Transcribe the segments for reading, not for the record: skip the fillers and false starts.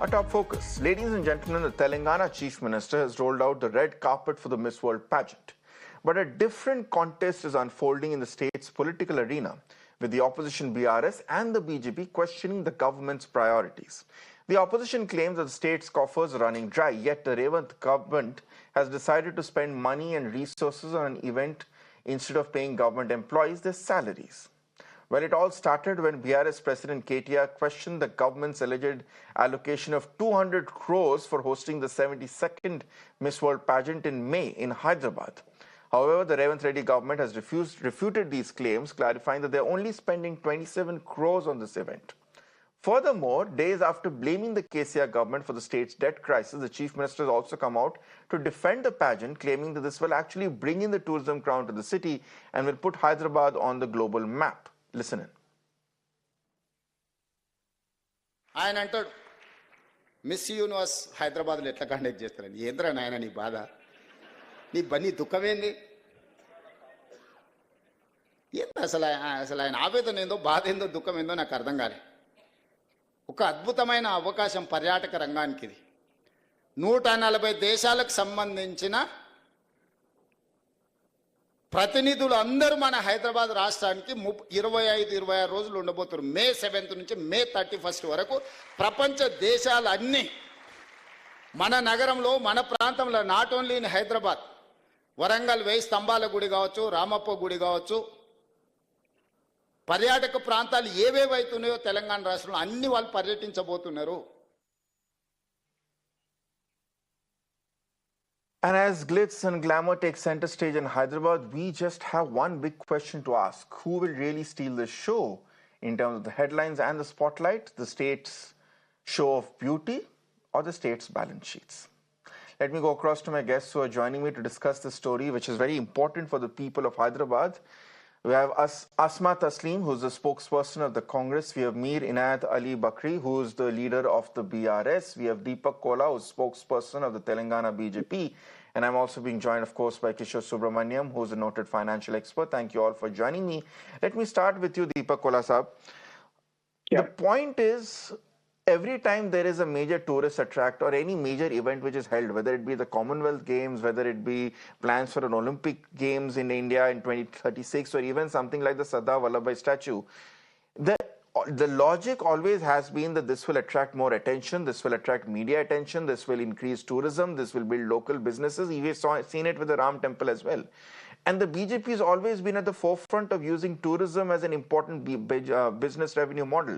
A top focus. Ladies and gentlemen, the Telangana Chief Minister has rolled out the red carpet for the Miss World pageant. But a different contest is unfolding in the state's political arena, with the opposition BRS and the BJP questioning the government's priorities. The opposition claims that the state's coffers are running dry, yet the Revanth government has decided to spend money and resources on an event instead of paying government employees their salaries. Well, it all started when BRS President KTR questioned the government's alleged allocation of 200 crores for hosting the 72nd Miss World pageant in May in Hyderabad. However, the Revanth Reddy government has refuted these claims, clarifying that they're only spending 27 crores on this event. Furthermore, days after blaming the KCR government for the state's debt crisis, the Chief Minister has also come out to defend the pageant, claiming that this will actually bring in the tourism crown to the city and will put Hyderabad on the global map. Listen in. ఆయన అంటాడు miss universe హైదరాబాద్లో ఎట్లా conduct చేస్తారని ఏంద్రా నాయన నీ బాధ నీ దుఃఖమేంది ఏంది అసలు ఆయన ఆవేదన ఏందో బాధ ఏందో దుఃఖం ఏందో నాకు అర్థం కాలే ఒక అద్భుతమైన అవకాశం పర్యాటక రంగానికి ఇది 140 దేశాలకు సంబంధించిన ప్రతినిధులు అందరూ మన హైదరాబాద్ రాష్ట్రానికి 25-26 రోజులు ఉండబోతున్నారు. మే 7th నుంచి మే 31st వరకు ప్రపంచ దేశాలన్నీ మన నగరంలో మన ప్రాంతంలో not only in Hyderabad Warangal 1000 స్తంభాల గుడి కావచ్చు, రామప్ప గుడి కావచ్చు, పర్యాటక ప్రాంతాలు ఏవేవైతున్నాయో తెలంగాణ రాష్ట్రంలో అన్ని వాళ్ళు పర్యటించబోతున్నారు. And as glitz and glamour take center stage in Hyderabad, we just have one big question to ask. Who will really steal the show in terms of the headlines and the spotlight? The state's show of beauty or the state's balance sheets? Let me go across to my guests who are joining me to discuss this story, which is very important for the people of Hyderabad. We have Asma Tasleem, who's the spokesperson of the Congress. We have Mir Inayat Ali Bakri, who's the leader of the BRS. We have Deepak Kola, who's spokesperson of the Telangana BJP. And I'm also being joined, of course, by Kishore Subramaniam, who's a noted financial expert. Thank you all for joining me. Let me start with you, Deepak Kola Saab. Yeah. The point is, every time there is a major tourist attract or any major event which is held, whether it be the Commonwealth Games, whether it be plans for an Olympic Games in India in 2036, or even something like the Sardar Vallabhbhai statue, the logic always has been that this will attract more attention, this will attract media attention, this will increase tourism, this will build local businesses. We've seen it with the Ram Temple as well. And the BJP has always been at the forefront of using tourism as an important business revenue model.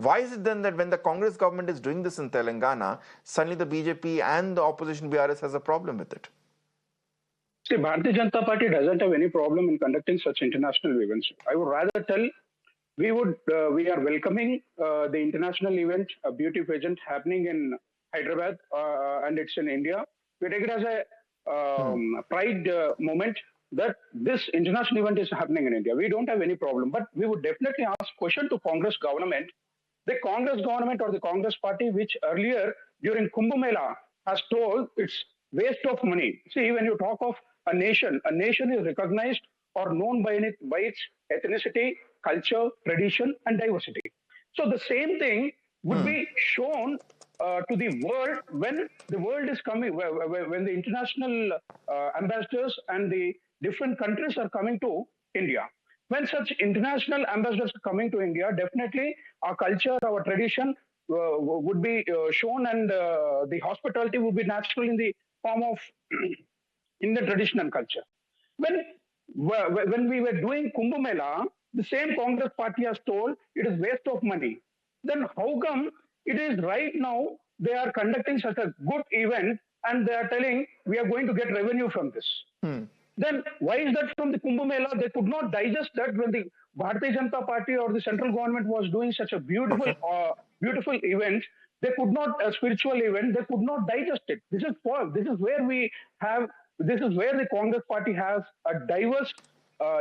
Why is it then that when the Congress government is doing this in Telangana, suddenly the BJP and the opposition BRS has a problem with it? See, Bharatiya Janata Party doesn't have any problem in conducting such international events. I would rather tell we are welcoming the international event, a beauty pageant happening in Hyderabad, and it's in India. We take it as a pride moment that this international event is happening in India. We don't have any problem, but we would definitely ask question to Congress government, the Congress government or the Congress party, which earlier during Kumbh Mela has told it's waste of money. See, when you talk of a nation is recognized or known by its ethnicity, culture, tradition, and diversity. So the same thing would be shown to the world when the world is coming, when the international ambassadors and the different countries are coming to India. When such international ambassadors are coming to India, definitely our culture, our tradition would be shown, and the hospitality would be natural in the form of Indian tradition and culture. When we were doing Kumbh Mela, the same Congress party has told it is waste of money. Then how come it is right now they are conducting such a good event and they are telling we are going to get revenue from this? Then why is that from the Kumbh Mela? They could not digest that when the Bharatiya Janata Party or the central government was doing such a beautiful event. They could not, a spiritual event, they could not digest it. This is where the Congress party has a diverse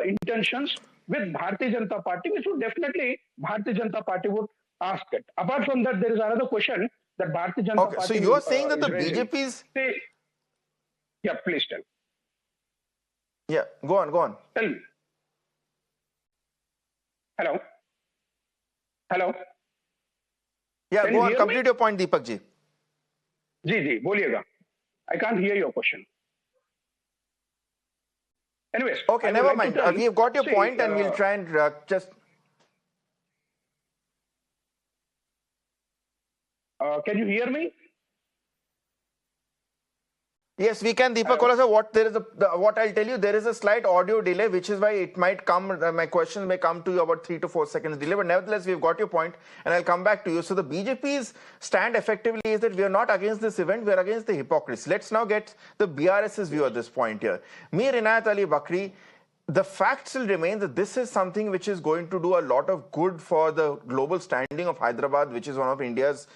intentions with Bharatiya Janata Party, which would definitely Bharatiya Janata Party would ask it. Apart from that, there is another question that Bharatiya Janata Party. So you are saying that the BJP's... Yeah, please tell. Yeah, go on. Tell me. Hello? Yeah, go on. Complete your point, Deepak ji. जी बोलिएगा. I can't hear your question. Anyways, Okay, I would never like to mind. tell, We've got your see, point and we'll try and just... can you hear me? Yes, we can, Deepak Kola, sir. What I'll tell you, there is a slight audio delay, which is why it might come, my questions may come to you about 3 to 4 seconds delay. But nevertheless, we've got your point, and I'll come back to you. So the BJP's stand effectively is that we are not against this event, we are against the hypocrisy. Let's now get the BRS's view at this point here. Mir Inayat Ali Bakri, the fact still remains that this is something which is going to do a lot of good for the global standing of Hyderabad, which is one of India's,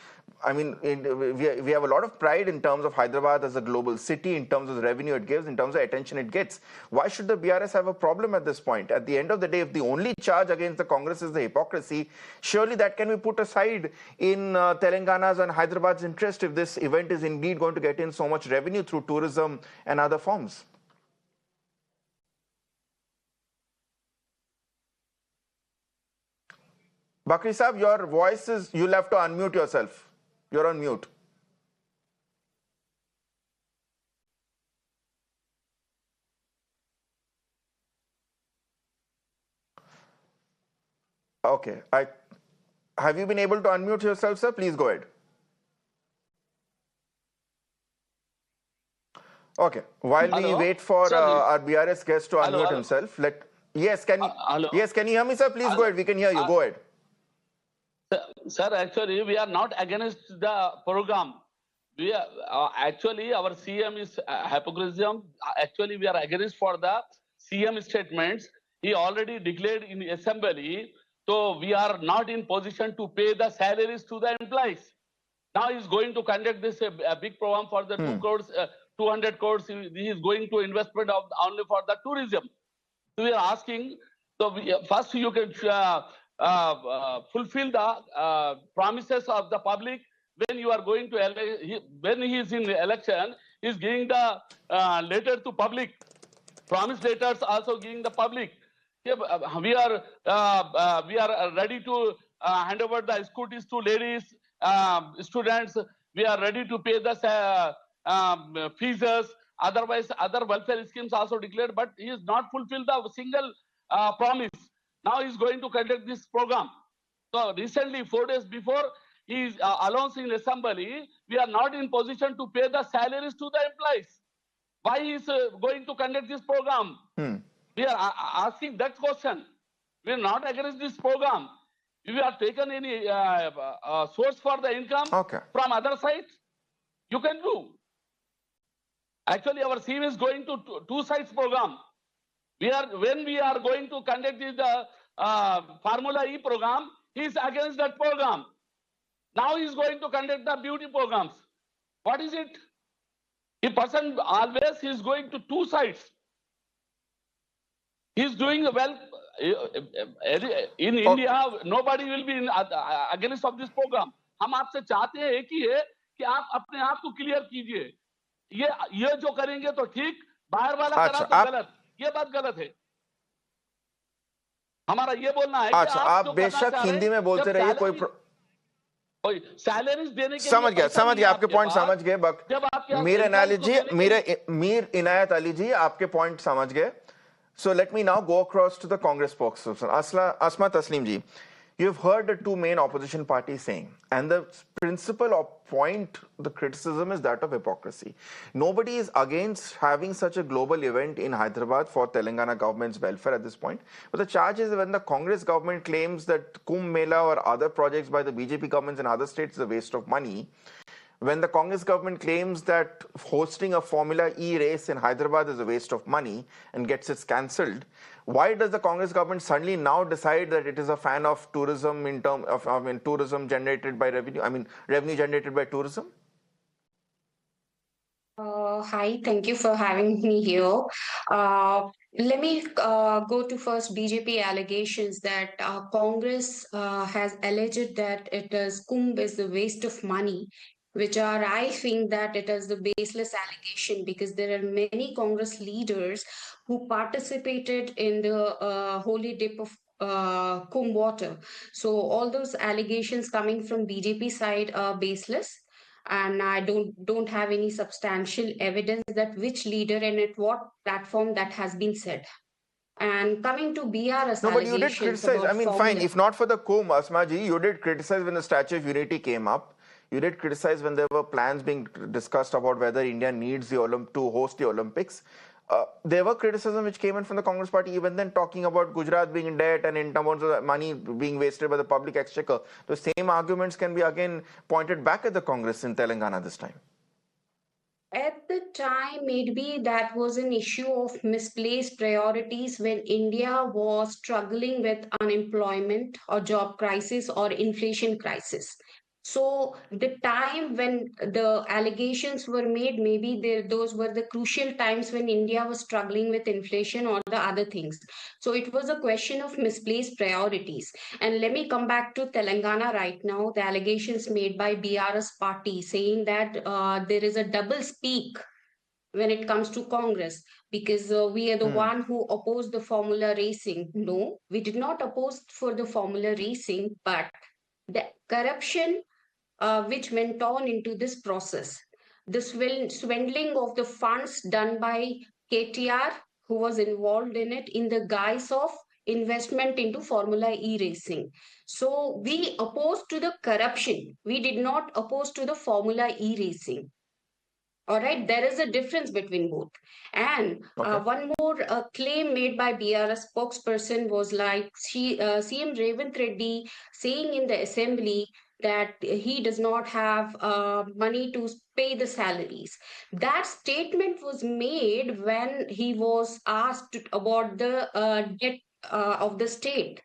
I mean, we have a lot of pride in terms of Hyderabad as a global city, in terms of the revenue it gives, in terms of attention it gets. Why should the BRS have a problem at this point? At the end of the day, if the only charge against the Congress is the hypocrisy, surely that can be put aside in Telangana's and Hyderabad's interest if this event is indeed going to get in so much revenue through tourism and other forms. Bakri Saab, your voice is, you'll have to unmute yourself. You're on mute. Okay. Have you been able to unmute yourself, sir? Please go ahead. Okay. While we wait for our BRS guest to unmute himself, yes, can you hear me, sir? Please go ahead. We can hear you. Go ahead. Sir, actually, we are not against the program. We are, actually, our CM is hypocrisy. Actually, we are against for the CM statements. He already declared in assembly. So we are not in position to pay the salaries to the employees. Now he's going to conduct this a big program for the 200 crores. He is going to investment of only for the tourism. So we are asking. So first you can fulfill the promises of the public when you are going to when he is in the election. He is giving the letter to public. Promise letters also giving the public. We are ready to hand over the scooties to ladies, students. We are ready to pay the fees. Otherwise, other welfare schemes also declared, but he has not fulfilled the single promise. Now he is going to conduct this program. So recently, 4 days before, he is announced in assembly, we are not in position to pay the salaries to the employees. Why he is going to conduct this program? We are asking that question. We are not against this program. If you have taken any source for the income from other sites, you can do. Actually, our CM is going to two sites program. When we are going to conduct the Formula E program, he is against that program. Now he is going to conduct the beauty programs. What is it? A person always is going to two sides. He is doing well. In India, nobody will be against of this program. हम आपसे चाहते हैं एक ही है कि आप अपने आप को क्लियर कीजिए. ये जो करेंगे तो ठीक, बाहर वाला करा तो गलत. ये बात गलत है. हमारा ये बोलना है कि आप बेशक हिंदी में बोलते रहिए, कोई सैलरीज देने के समझ गया आपके पॉइंट समझ गए. मीर इनायत अली जी आपके पॉइंट समझ गए. So let me now go across to the Congress spokesperson, Asma Tasleem ji. You've heard the two main opposition parties saying, and the principal point, the criticism is that of hypocrisy. Nobody is against having such a global event in Hyderabad for Telangana government's welfare at this point. But the charge is when the Congress government claims that Kumbh Mela or other projects by the BJP governments in other states is a waste of money. When the Congress government claims that hosting a Formula E race in Hyderabad is a waste of money and gets it cancelled, why does the Congress government suddenly now decide that it is a fan of tourism in terms of tourism generated by revenue, revenue generated by tourism? Hi, thank you for having me here. Let me go to first BJP allegations that Congress has alleged that it is Kumbh is a waste of money, which are, I think that it is the baseless allegation because there are many Congress leaders who participated in the holy dip of Kumbh water. So all those allegations coming from BJP side are baseless. and I don't have any substantial evidence that which leader and at what platform that has been said. And coming to BRS No, but you did allegations criticize. I about mean, fine. formula. If not for the coup, Asmaji, you did criticize when the Statue of Unity came up. You did criticize when there were plans being discussed about whether India needs the to host the Olympics. There were criticism which came in from the Congress party, even then talking about Gujarat being in debt and in terms of money being wasted by the public exchequer. The same arguments can be again pointed back at the Congress in Telangana this time. At the time, maybe that was an issue of misplaced priorities when India was struggling with unemployment or job crisis or inflation crisis. So the time when the allegations were made, maybe those were the crucial times when India was struggling with inflation or the other things. So it was a question of misplaced priorities. And let me come back to Telangana right now. The allegations made by BRS party saying that there is a double speak when it comes to Congress because we are the one who opposed the formula racing. No, we did not oppose for the formula racing, but the corruption which went on into this process. The swindling of the funds done by KTR, who was involved in it, in the guise of investment into Formula E racing. So we opposed to the corruption. We did not oppose to the Formula E racing. All right, there is a difference between both. And one more claim made by BRS spokesperson was like CM Revanth Reddy saying in the assembly that he does not have money to pay the salaries. That statement was made when he was asked about the debt of the state.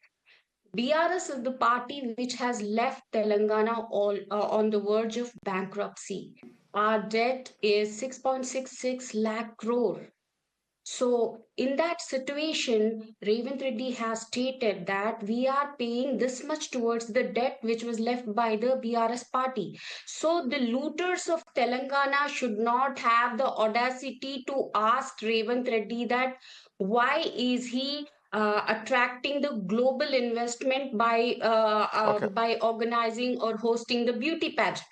BRS is the party which has left Telangana all on the verge of bankruptcy. Our debt is 6.66 lakh crore. So, in that situation, Revanth Reddy has stated that we are paying this much towards the debt which was left by the BRS party. So, the looters of Telangana should not have the audacity to ask Revanth Reddy that why is he attracting the global investment by organizing or hosting the beauty pageant.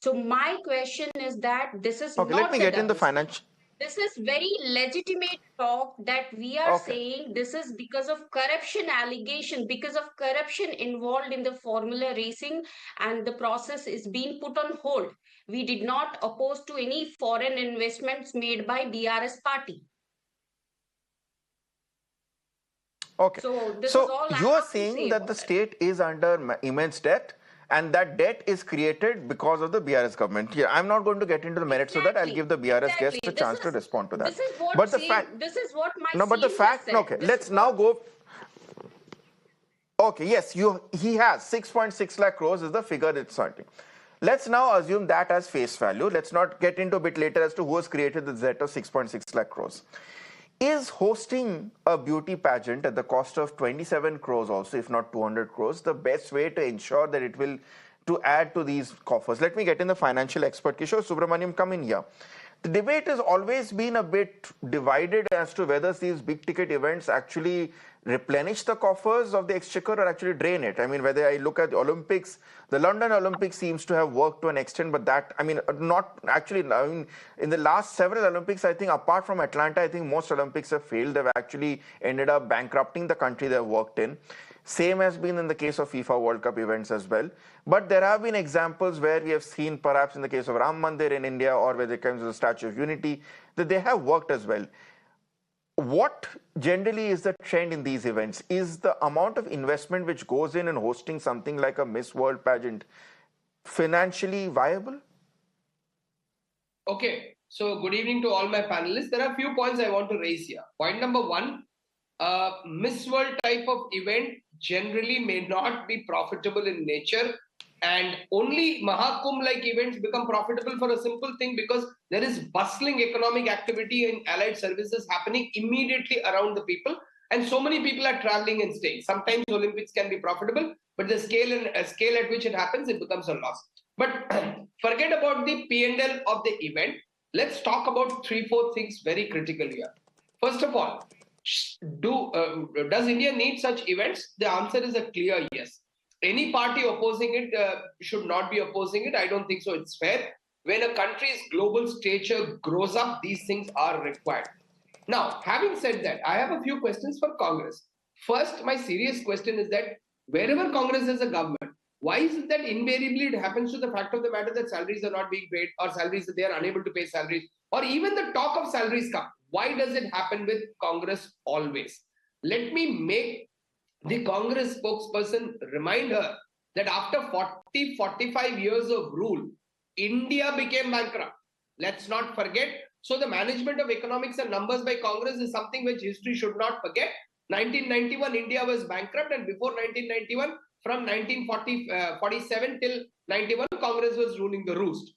So my question is that this is Okay, let not me the get in the double speak. financial. This is very legitimate talk that we are saying this is because of corruption allegation, because of corruption involved in the formula racing, and the process is being put on hold. We did not oppose to any foreign investments made by BRS party. Okay. So this is So all I you are have to saying say that the about it. state is under immense debt, and that debt is created because of the BRS government. Yeah, I'm not going to get into the merits of that. I'll give the BRS guests a chance to respond to that. This is what But the fact, this is what my no, but the CM has fact, said. okay, This let's is now what go. Okay, yes, he has 6.6 lakh crores is the figure it's citing. Let's now assume that as face value. Let's not get into a bit later as to who has created the debt of 6.6 lakh crores. Is hosting a beauty pageant at the cost of 27 crores also, if not 200 crores, the best way to ensure that it will to add to these coffers? Let me get in the financial expert. Kishore Subramaniam, come in here. The debate has always been a bit divided as to whether these big ticket events actually replenish the coffers of the exchequer or actually drain it. I mean, whether I look at the Olympics, the London Olympics seems to have worked to an extent, but that, I mean, not actually, I mean, in the last several Olympics, I think apart from Atlanta, I think most Olympics have failed. They've actually ended up bankrupting the country they've worked in. Same has been in the case of FIFA World Cup events as well. But there have been examples where we have seen, perhaps in the case of Ram Mandir in India or where it comes to the Statue of Unity, that they have worked as well. What generally is the trend in these events? Is the amount of investment which goes in hosting something like a Miss World pageant financially viable? Okay, so good evening to all my panelists. There are a few points I want to raise here. Point number one, Miss World type of event generally may not be profitable in nature, and only Mahakumbh-like events become profitable for a simple thing because there is bustling economic activity and allied services happening immediately around the people, and so many people are traveling and staying. Sometimes Olympics can be profitable, but the scale at which it happens, it becomes a loss. But forget about the P&L of the event. Let's talk about 3-4 things very critical here. First of all, does India need such events? The answer is a clear yes. any party opposing it should not be opposing it. I don't think so. It's fair. When a country's global stature grows up, these things are required. Now, having said that, I have a few questions for Congress. First, my serious question is that wherever Congress is a government, why is it that invariably it happens to the fact of the matter that salaries are not being paid, or salaries that they are unable to pay salaries, or even the talk of salaries come? Why does it happen with Congress always? Let me make the Congress spokesperson remind her that after 45 years of rule, India became bankrupt. Let's not forget. So the management of economics and numbers by Congress is something which history should not forget. 1991, India was bankrupt, and before 1991, from 1947 till 91, Congress was ruling the roost.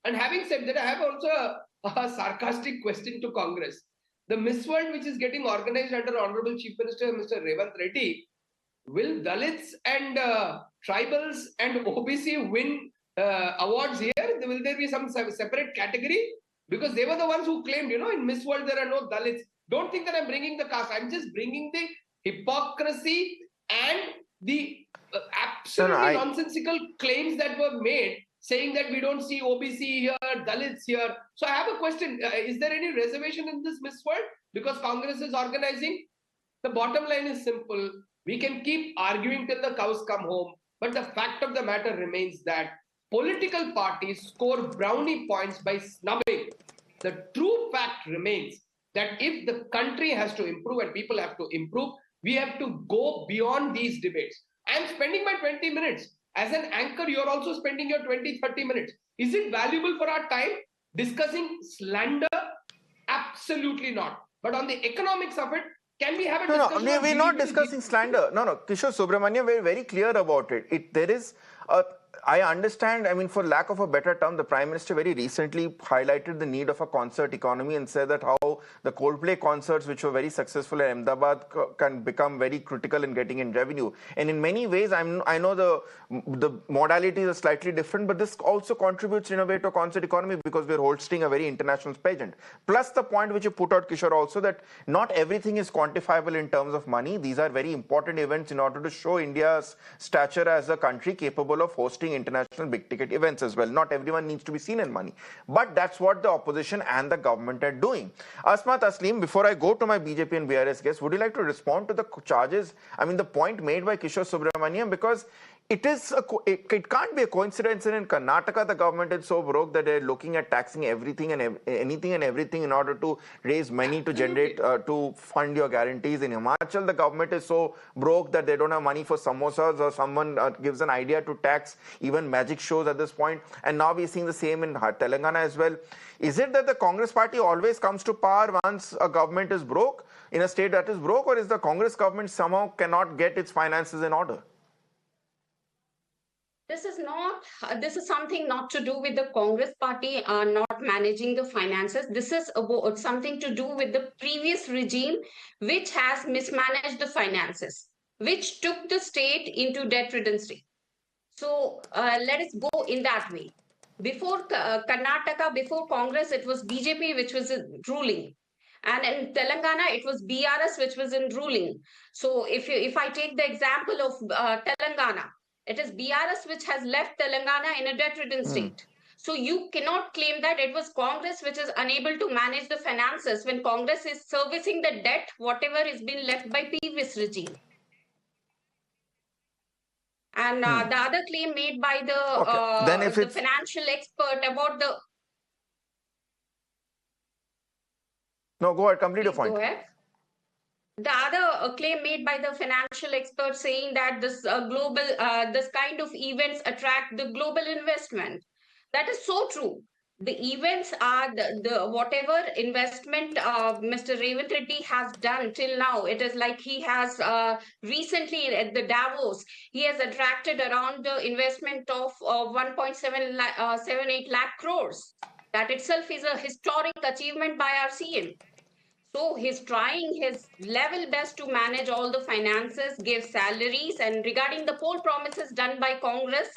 And having said that, I have also a sarcastic question to Congress. The Miss World, which is getting organized under Honorable Chief Minister Mr. Revanth Reddy, will Dalits and tribals and OBC win awards here? Will there be some separate category? Because they were the ones who claimed, in Miss World there are no Dalits. Don't think that I'm bringing the caste. I'm just bringing the hypocrisy and the absolutely nonsensical claims that were made, saying that we don't see OBC here, Dalits here. So I have a question. Is there any reservation in this Miss World? Because Congress is organizing. The bottom line is simple. We can keep arguing till the cows come home. But the fact of the matter remains that political parties score brownie points by snubbing. The true fact remains that if the country has to improve and people have to improve, we have to go beyond these debates. I'm spending my 20 minutes. As an anchor, you're also spending your 20, 30 minutes. Is it valuable for our time discussing slander? Absolutely not. But on the economics of it, can we have a discussion? No, we're not discussing slander. No, Kishore Subramanian, we're very clear about it. There is I understand, for lack of a better term, the Prime Minister very recently highlighted the need of a concert economy and said that how the Coldplay concerts, which were very successful in Ahmedabad, can become very critical in getting in revenue. And in many ways, I know the modalities are slightly different, but this also contributes in a way to a concert economy because we're hosting a very international pageant. Plus the point which you put out, Kishore, also that not everything is quantifiable in terms of money. These are very important events in order to show India's stature as a country capable of hosting international big ticket events as well. Not everyone needs to be seen in money. But that's what the opposition and the government are doing. Asma Tasleem, before I go to my BJP and BRS guests, would you like to respond to the charges? The point made by Kishore Subramanian, because it can't be a coincidence that in Karnataka the government is so broke that they're looking at taxing everything and anything and everything in order to raise money to generate to fund your guarantees. In Himachal the government is so broke that they don't have money for samosas, or someone gives an idea to tax even magic shows at this point. And now we're seeing the same in Telangana as well. Is it that the Congress party always comes to power once a government is broke, in a state that is broke, or is the Congress government somehow cannot get its finances in order? This is something not to do with the Congress party not managing the finances. This is something to do with the previous regime, which has mismanaged the finances, which took the state into debt-ridden state. So let us go in that way. Before Karnataka, before Congress, it was BJP which was ruling. And in Telangana, it was BRS which was in ruling. So if I take the example of Telangana, it is BRS which has left Telangana in a debt-ridden state. So you cannot claim that it was Congress which is unable to manage the finances when Congress is servicing the debt, whatever is been left by previous regime. And the other claim made by the financial expert about the... No, go ahead, complete your point. Go ahead. The other claim made by the financial expert saying that this this kind of events attract the global investment. That is so true. The events are the whatever investment Mr. Revanth Reddy has done till now. It is like he has recently at the Davos, he has attracted around the investment of 1.78 lakh crores. That itself is a historic achievement by our CM. So he's trying his level best to manage all the finances, give salaries. And regarding the poll promises done by Congress,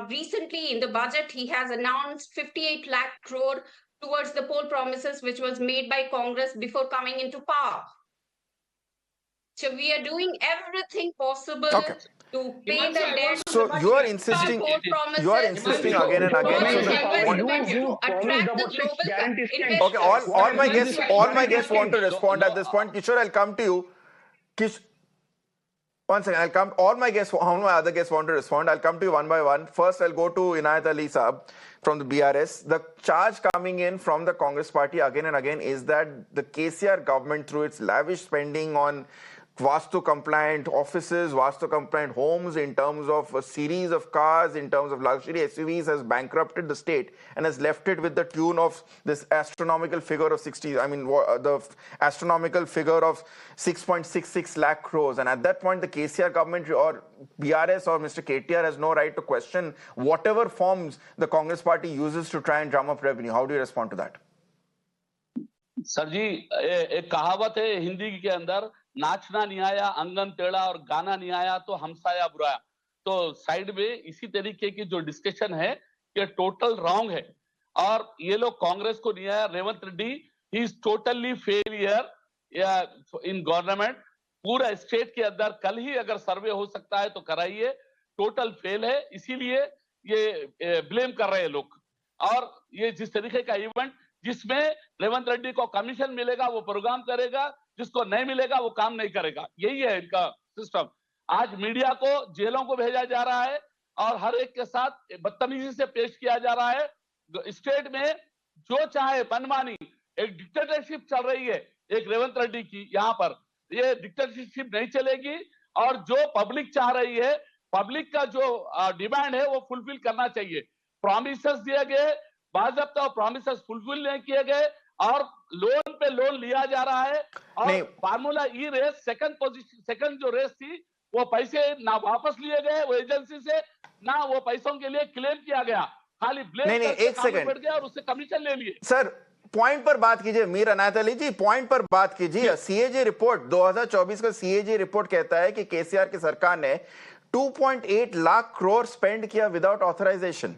recently in the budget, he has announced 58 lakh crore towards the poll promises, which was made by Congress before coming into power. So we are doing everything possible to pay the Himanshu, I debt. want to So you are clarify. insisting, Court promises. you are insisting Himanshu, again and All again. So it the was point. you to promised attract the about 6 global guarantee schemes. Okay, investors. all my What guests, are all the my guests want to schemes? respond at this point. Kishore, I'll come to you. One second, I'll come. All my other guests want to respond. I'll come to you one by one. First, I'll go to Inayat Ali Saab from the BRS. The charge coming in from the Congress party again and again is that the KCR government, through its lavish spending on Vastu compliant offices, Vastu compliant homes, in terms of a series of cars, in terms of luxury SUVs, has bankrupted the state and has left it with the tune of this astronomical figure of 60, I mean, the astronomical figure of 6.66 lakh crores. And at that point, the KCR government or BRS or Mr. KTR has no right to question whatever forms the Congress party uses to try and drum up revenue. How do you respond to that? Sir ji, एक कहावत है हिंदी के अंदर, नाचना नहीं आया अंगन टेढ़ा और गाना नहीं आया तो हमसाया बुरा। तो साइड में इसी तरीके की जो डिस्कशन है ये टोटल रॉन्ग है और ये लोग कांग्रेस को नहीं आया। Revanth Reddy he is totally failure in government. पूरा स्टेट के अंदर कल ही अगर सर्वे हो सकता है तो कराइए, टोटल फेल है, इसीलिए ये ब्लेम कर रहे हैं लोग। और ये जिस तरीके का इवेंट जिसमें रेवंत रेड्डी को कमीशन मिलेगा वो प्रोग्राम करेगा, जिसको नहीं मिलेगा वो काम नहीं करेगा, यही है इनका सिस्टम। आज मीडिया को जेलों को भेजा जा रहा है और हर एक के साथ बदतमीजी से पेश किया जा रहा है। स्टेट में जो चाहे मनमानी, एक डिक्टेटरशिप चल रही है एक रेवंत रेड्डी की। यहाँ पर ये डिक्टेटरशिप नहीं चलेगी और जो पब्लिक चाह रही है, पब्लिक का जो डिमांड है वो फुलफिल करना चाहिए। प्रॉमिसेस दिए गए, बाज़ाब्ता प्रॉमिसेस फुलफिल नहीं किए गए और लोन पे लोन लिया जा रहा है। और फार्मूला ई रेस सेकंड जो रेस थी वो पैसे ना वापस लिए गए वो एजेंसी से, ना वो पैसों के लिए क्लेम किया गया, खाली ब्लेम नहीं, एक सेकंड बैठ गया और उससे कमीशन ले लिए। सर पॉइंट पर बात कीजिए, मीर अनायत अली जी, पॉइंट पर बात कीजिए। सीएजी रिपोर्ट 2024 का सीएजी रिपोर्ट कहता है कि केसीआर की सरकार ने 2.8 लाख करोड़ स्पेंड किया without authorization.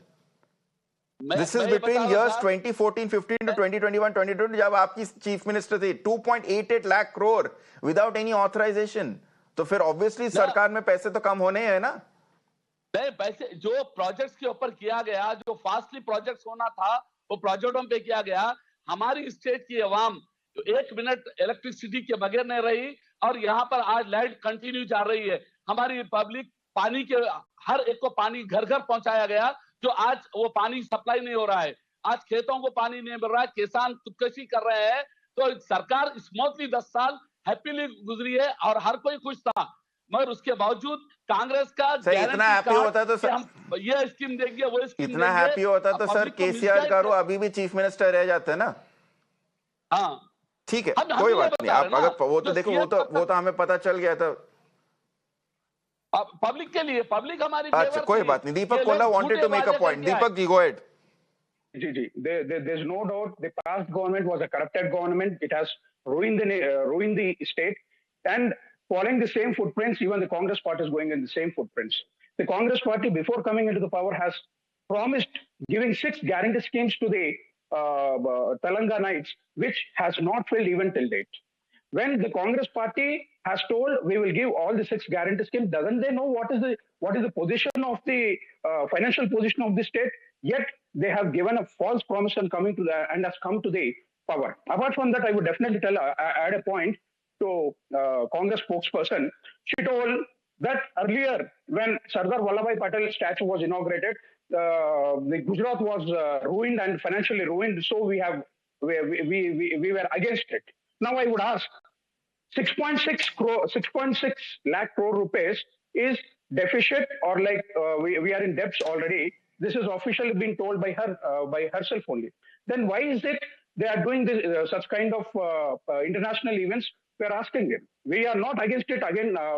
This is between years 2014-15 to 2021-22 जब आपकी चीफ मिनिस्टर थी। 2.88 lakh crore without any authorization. तो फिर ऑब्वियसली सरकार में पैसे तो कम होने हैं ना। नहीं, पैसे जो प्रोजेक्ट्स के ऊपर किया गया, जो फास्टली प्रोजेक्ट्स होना था वो प्रोजेक्टों पे किया गया। हमारी स्टेट की आवाम तो 1 मिनट इलेक्ट्रिसिटी के बगैर नहीं रही और यहाँ पर आज लाइट कंटिन्यू जा रही है। हमारी पब्लिक पानी के हर एक को पानी घर घर पहुंचाया गया, जो आज वो पानी सप्लाई नहीं हो रहा है। आज खेतों को पानी नहीं मिल रहा है, किसान खुदकशी कर रहे हैं। तो सरकार स्मूथली 10 साल हैप्पीली गुजरी है और हर कोई खुश था, मगर उसके बावजूद कांग्रेस का इतना हैप्पी होता तो सर, ये स्कीम देंगे वो स्कीम इतना हैप्पी होता तो सर केसीआर गारू अभी भी चीफ मिनिस्टर रह जाते ना। हाँ ठीक है, कोई बात नहीं। आप अगर वो तो देखो, वो तो हमें पता चल गया था पब्लिक के लिए। पब्लिक हमारी अच्छा, कोई बात नहीं। दीपक Cola wanted to make a point. Deepak ji, go ahead. There's no doubt the past government was a corrupted government. It has ruined the state, and following the same footprints, even the Congress party is going in the same footprints. The Congress party, before coming into the power, has promised giving 6 guarantee schemes to the Telangana, which has not filled even till date. When the Congress party has told we will give all the 6 guarantee schemes, doesn't they know what is the position of the financial position of the state? Yet they have given a false promise and has come to the power. Apart from that, I would definitely add a point to Congress spokesperson. She told that earlier when Sardar Vallabhbhai Patel's statue was inaugurated, the Gujarat was ruined and financially ruined, so we were against it. Now I would ask, 6.6 lakh crore rupees is deficit, or like we are in debts already. This is officially being told by herself only. Then why is it they are doing this, such kind of international events? We are asking them. We are not against it. Again, I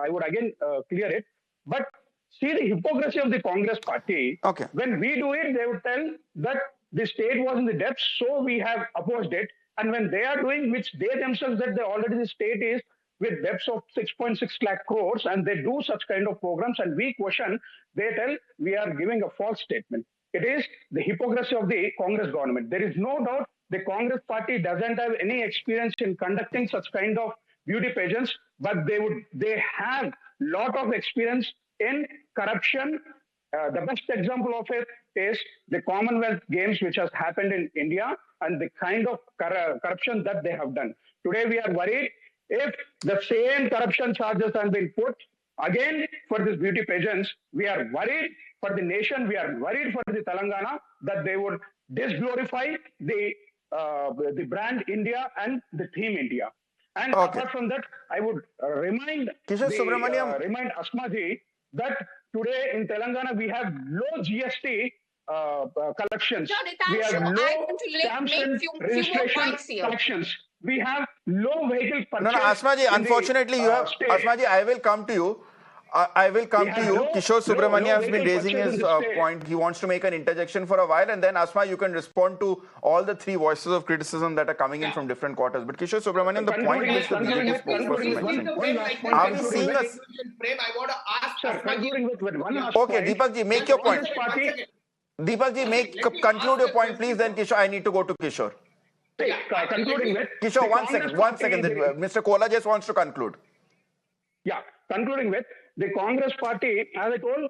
would again clear it. But see the hypocrisy of the Congress party. Okay. When we do it, they would tell that the state was in the debts, so we have opposed it. And when they are doing, which they themselves that they already the state is with debts of 6.6 lakh crores, and they do such kind of programs, and we question, they tell we are giving a false statement. It is the hypocrisy of the Congress government. There is no doubt the Congress party doesn't have any experience in conducting such kind of beauty pageants, but they have lot of experience in corruption. The best example of it is the Commonwealth Games, which has happened in India, and the kind of corruption that they have done. Today, we are worried if the same corruption charges have been put again for these beauty pageants. We are worried for the nation. We are worried for the Telangana that they would disglorify the brand India and the theme India. And apart from that, I would remind Asma ji that today in Telangana we have low GST collections. No, We have Ritangshu, low I want to stamps and few more registration points here. collections. We have low vehicle purchase. No, Asma ji, unfortunately, you have. Asma ji, I will come to you. I will come to you. Kishore Subramanian has been raising his point. He wants to make an interjection for a while, and then Asma, you can respond to all the three voices of criticism that are coming in from different quarters. But Kishore Subramanian, the point which the BJP spokesperson mentioned. Are we seeing us? I want to ask. Sir, concluding with one last Okay, point. Deepak ji, make your point. Deepak ji, conclude your point, please. Then Kishore, I need to go to Kishore. Concluding with Kishore, one second. Mr. Kola just wants to conclude. Yeah, concluding with the Congress party, as I told,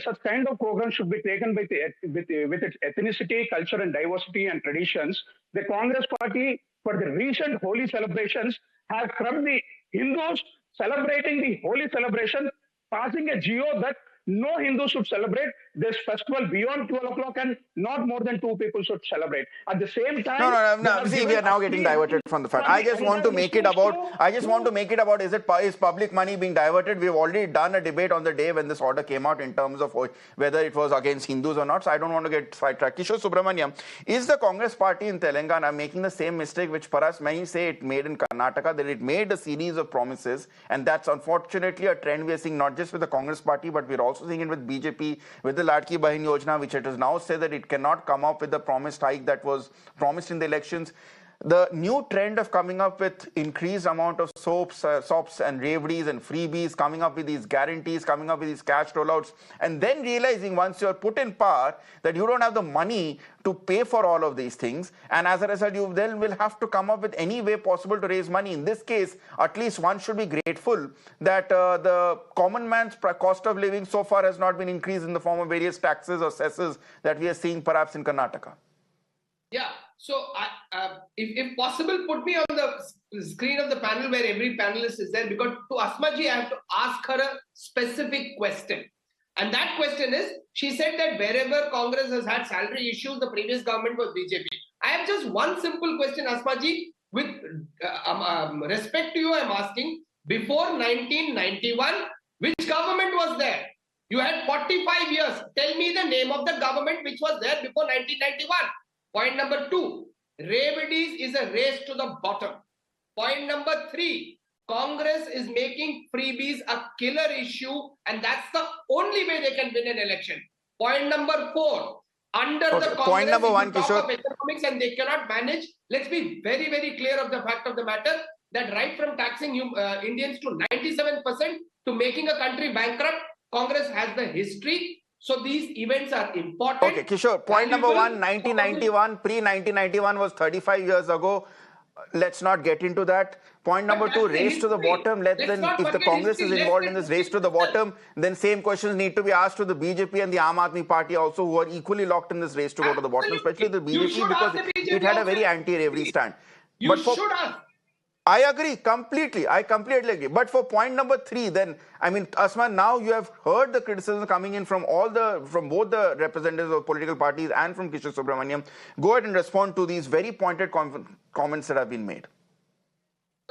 such kind of programs should be taken with its ethnicity, culture, and diversity and traditions. The Congress party, for the recent holy celebrations, has scrubbed the Hindus celebrating the holy celebration, passing a geo that no Hindu should celebrate this festival beyond 12 o'clock and not more than 2 people should celebrate. At the same time... No. See, we are now getting diverted from the fact. I just want to make it about, is public money being diverted? We've already done a debate on the day when this order came out in terms of whether it was against Hindus or not. So I don't want to get sidetracked. Kishore Subramaniam, is the Congress party in Telangana making the same mistake which perhaps many say it made in Karnataka, that it made a series of promises, and that's unfortunately a trend we are seeing not just with the Congress party, but we're also seeing it with BJP, with the Ladki Bahin Yojana, which it has now said that it cannot come up with the promised hike that was promised in the elections. The new trend of coming up with increased amount of soaps and raveries and freebies, coming up with these guarantees, coming up with these cash rollouts, and then realizing once you're put in power that you don't have the money to pay for all of these things, and as a result you then will have to come up with any way possible to raise money. In this case, at least one should be grateful that the common man's cost of living so far has not been increased in the form of various taxes or cesses that we are seeing perhaps in Karnataka. Yeah, so if possible, put me on the screen of the panel where every panelist is there, because to Asma ji, I have to ask her a specific question. And that question is, she said that wherever Congress has had salary issues, the previous government was BJP. I have just one simple question, Asma ji. With respect to you, I am asking, before 1991, which government was there? You had 45 years. Tell me the name of the government which was there before 1991. Point number 2, Revanth is a race to the bottom. Point number 3, Congress is making freebies a killer issue, and that's the only way they can win an election. Point number 4, under the Congress, point number 1, talk Kishore, of economics and they cannot manage. Let's be very, very clear of the fact of the matter that right from taxing Indians to 97% to making a country bankrupt, Congress has the history. So these events are important. Okay, Kishore, point number 1, 1991, pre-1991 was 35 years ago. Let's not get into that. Point number 2, race to the bottom. If the Congress is involved in this race to the bottom, then same questions need to be asked to the BJP and the Aam Aadmi Party also, who are equally locked in this race to go to the bottom, especially the BJP, because it had a very anti-ravery stand. You should ask. I agree completely. I completely agree. But for point number 3, then, I mean, Asma, now you have heard the criticism coming in from both the representatives of political parties and from Kishore Subramaniam. Go ahead and respond to these very pointed comments that have been made.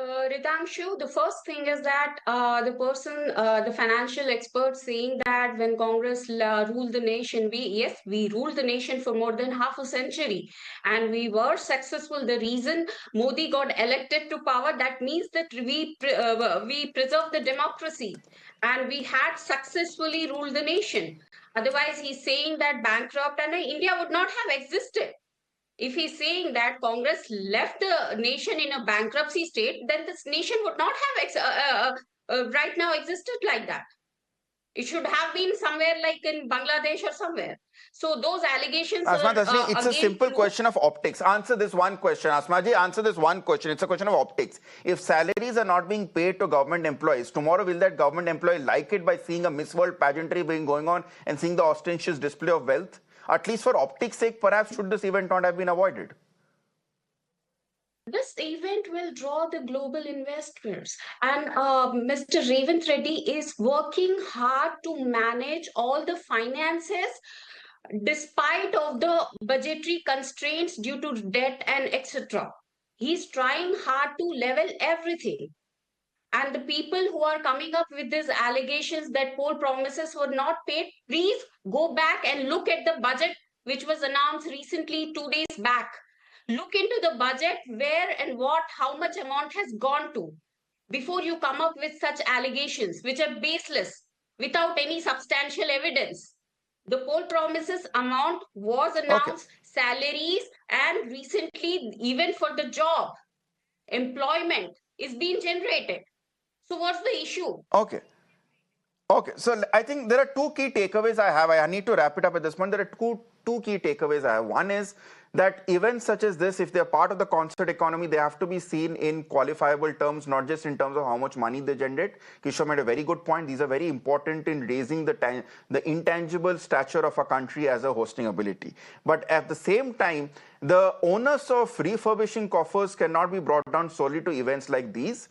Ritangshu, the first thing is that the financial expert saying that when Congress ruled the nation, we ruled the nation for more than half a century and we were successful. The reason Modi got elected to power, that means that we preserved the democracy and we had successfully ruled the nation. Otherwise, he's saying that bankrupt and India would not have existed. If he's saying that Congress left the nation in a bankruptcy state, then this nation would not have right now existed like that. It should have been somewhere like in Bangladesh or somewhere. So those allegations Asma are Tasleem, it's a again simple true. question of optics. Answer this one question. Asma ji, answer this one question. It's a question of optics. If salaries are not being paid to government employees, tomorrow will that government employee like it by seeing a Miss World pageantry being going on and seeing the ostentatious display of wealth? At least for optics' sake, perhaps should this event not have been avoided? This event will draw the global investors, and Mr. Revanth Reddy is working hard to manage all the finances despite of the budgetary constraints due to debt and etc. He's trying hard to level everything. And the people who are coming up with these allegations that poll promises were not paid, please go back and look at the budget which was announced recently 2 days back. Look into the budget where and what, how much amount has gone to before you come up with such allegations which are baseless without any substantial evidence. The poll promises amount was Okay. announced, salaries, and recently, even for the job, employment is being generated. So, what's the issue? Okay. Okay, so I think there are two key takeaways I have. I need to wrap it up at this point. There are two key takeaways I have. One is that events such as this, if they're part of the concert economy, they have to be seen in qualifiable terms, not just in terms of how much money they generate. Kishore made a very good point. These are very important in raising the intangible stature of a country as a hosting ability. But at the same time, the onus of refurbishing coffers cannot be brought down solely to events like these.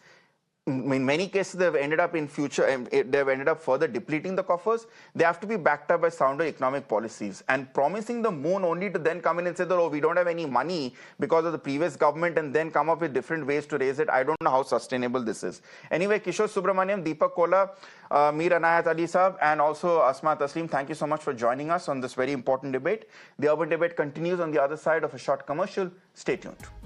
In many cases, they've ended up they've ended up further depleting the coffers. They have to be backed up by sounder economic policies. And promising the moon only to then come in and say that, oh, we don't have any money because of the previous government, and then come up with different ways to raise it, I don't know how sustainable this is. Anyway, Kishore Subramaniam, Deepak Kola, Mir Anayat Ali Saab, and also Asma Tasleem, thank you so much for joining us on this very important debate. The urban debate continues on the other side of a short commercial. Stay tuned.